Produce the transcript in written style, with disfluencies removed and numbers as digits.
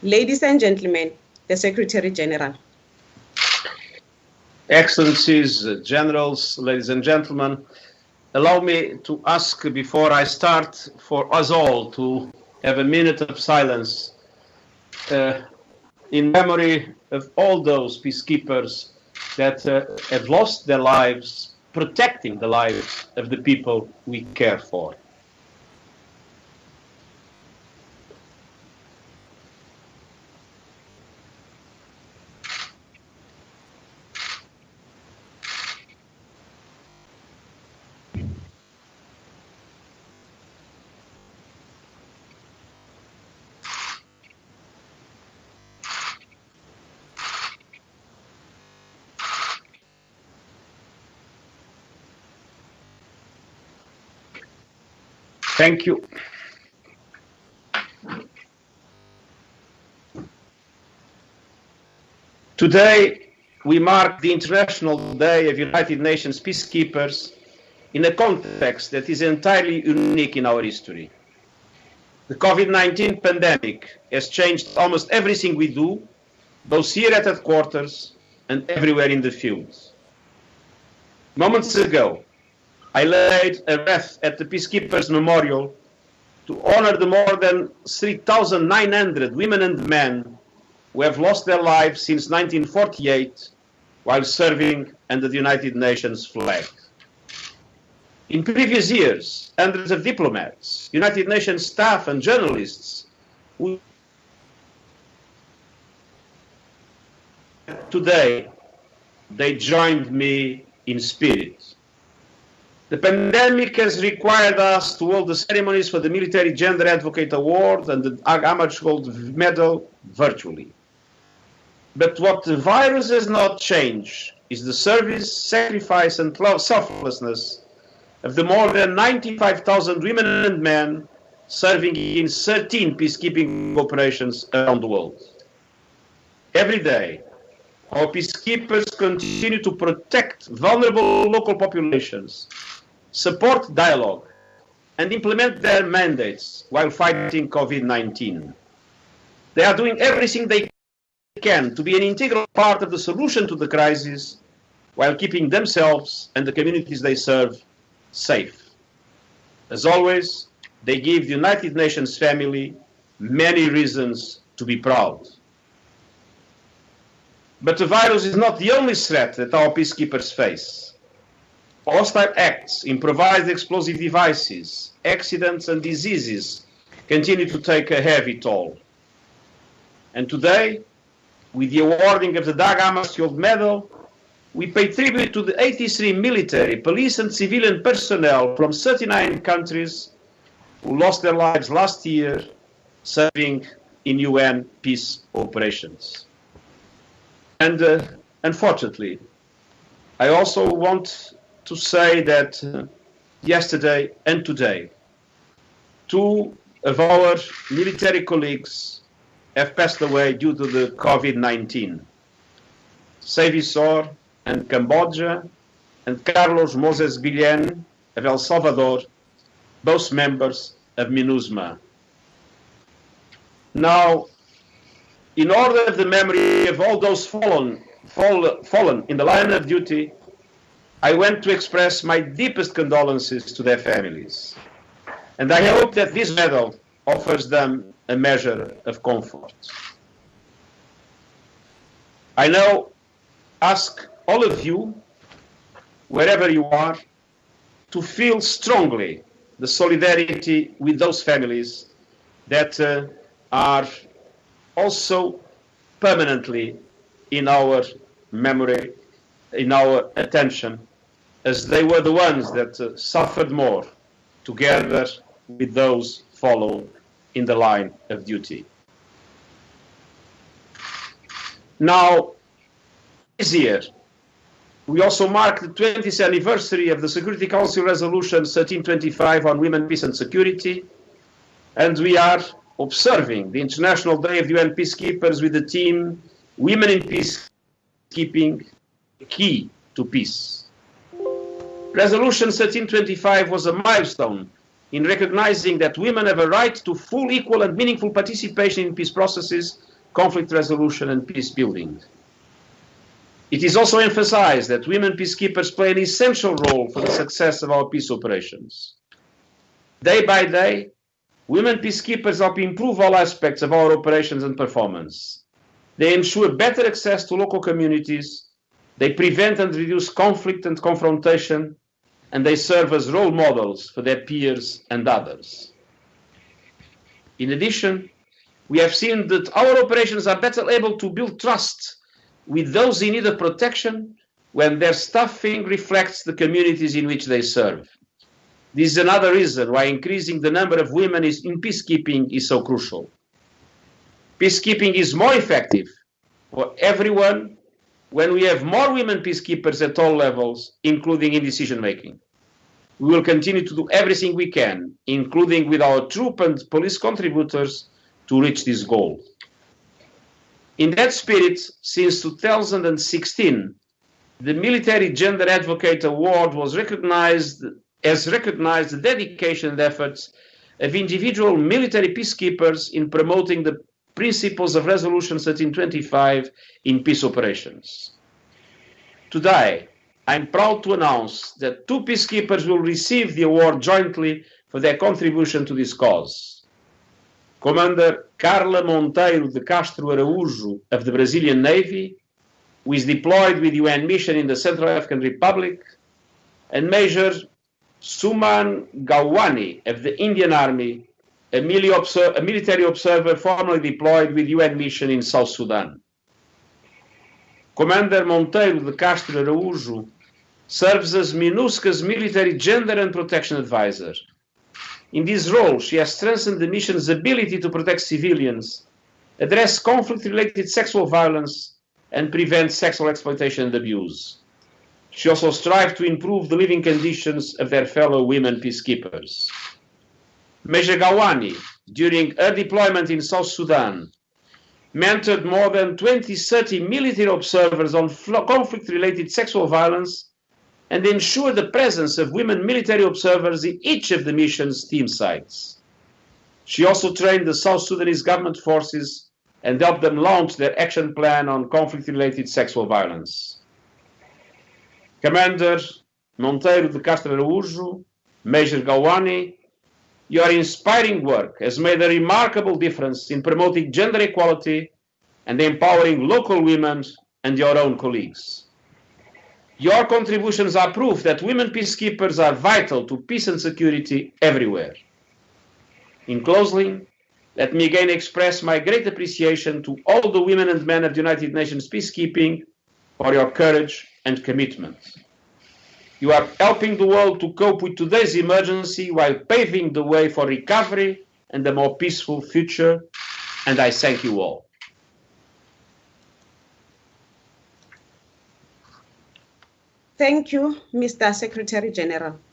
Ladies and gentlemen, the Secretary General. Excellencies, Generals, ladies and gentlemen, allow me to ask before I start for us all to have a minute of silence in memory of all those peacekeepers that have lost their lives protecting the lives of the people we care for. Thank you. Today, we mark the International Day of United Nations Peacekeepers in a context that is entirely unique in our history. The COVID-19 pandemic has changed almost everything we do, both here at headquarters and everywhere in the fields. Moments ago, I laid a wreath at the Peacekeepers Memorial to honor the more than 3,900 women and men who have lost their lives since 1948 while serving under the United Nations flag. In previous years, hundreds of diplomats, United Nations staff and journalists who today they joined me in spirit. The pandemic has required us to hold the ceremonies for the Military Gender Advocate Award and the Dag Hammarskjold Medal virtually. But what the virus has not changed is the service, sacrifice and selflessness of the more than 95,000 women and men serving in 13 peacekeeping operations around the world. Every day, our peacekeepers continue to protect vulnerable local populations, support dialogue, and implement their mandates while fighting COVID-19. They are doing everything they can to be an integral part of the solution to the crisis while keeping themselves and the communities they serve safe. As always, they give the United Nations family many reasons to be proud. But the virus is not the only threat that our peacekeepers face. Hostile acts, improvised explosive devices, accidents and diseases continue to take a heavy toll. And today, with the awarding of the Dag Hammarskjold Medal, we pay tribute to the 83 military, police and civilian personnel from 39 countries who lost their lives last year serving in UN peace operations. And unfortunately, I also want to say that yesterday and today, two of our military colleagues have passed away due to the COVID-19. Sevisor and Cambodia, and Carlos Moses Guillen of El Salvador, both members of MINUSMA. Now, in order of the memory of all those fallen in the line of duty, I went to express my deepest condolences to their families. And I hope that this medal offers them a measure of comfort. I now ask all of you, wherever you are, to feel strongly the solidarity with those families that are also permanently in our memory, in our attention, as they were the ones that suffered more together with those followed in the line of duty. Now, this year, we also mark the 20th anniversary of the Security Council Resolution 1325 on Women, Peace and Security, and we are observing the International Day of UN Peacekeepers with the theme Women in Peacekeeping, Key to Peace. Resolution 1325 was a milestone in recognizing that women have a right to full, equal and meaningful participation in peace processes conflict resolution and peace building. It is also emphasized that women peacekeepers play an essential role for the success of our peace operations. Day by day, women peacekeepers help improve all aspects of our operations and performance. They ensure better access to local communities, they prevent and reduce conflict and confrontation, and they serve as role models for their peers and others. In addition, we have seen that our operations are better able to build trust with those in need of protection when their staffing reflects the communities in which they serve. This is another reason why increasing the number of women in peacekeeping is so crucial. Peacekeeping is more effective for everyone when we have more women peacekeepers at all levels, including in decision-making. We will continue to do everything we can, including with our troop and police contributors, to reach this goal. In that spirit, since 2016, the Military Gender Advocate Award has recognized the dedication and efforts of individual military peacekeepers in promoting the principles of Resolution 1325 in peace operations. Today, I'm proud to announce that 2 peacekeepers will receive the award jointly for their contribution to this cause. Commander Carla Monteiro de Castro Araújo of the Brazilian Navy, who is deployed with UN mission in the Central African Republic, and Major Suman Gawani of the Indian Army, a military observer formerly deployed with UN mission in South Sudan. Commander Monteiro de Castro Araújo serves as MINUSCA's military gender and protection advisor. In this role, she has strengthened the mission's ability to protect civilians, address conflict-related sexual violence, and prevent sexual exploitation and abuse. She also strives to improve the living conditions of their fellow women peacekeepers. Major Gawani, during her deployment in South Sudan, mentored more than 30 military observers on conflict-related sexual violence and ensured the presence of women military observers in each of the mission's team sites. She also trained the South Sudanese government forces and helped them launch their action plan on conflict-related sexual violence. Commander Monteiro de Castro Araújo, Major Gawani, your inspiring work has made a remarkable difference in promoting gender equality and empowering local women and your own colleagues. Your contributions are proof that women peacekeepers are vital to peace and security everywhere. In closing, let me again express my great appreciation to all the women and men of the United Nations peacekeeping for your courage and commitment. You are helping the world to cope with today's emergency while paving the way for recovery and a more peaceful future, and I thank you all. Thank you, Mr. Secretary General.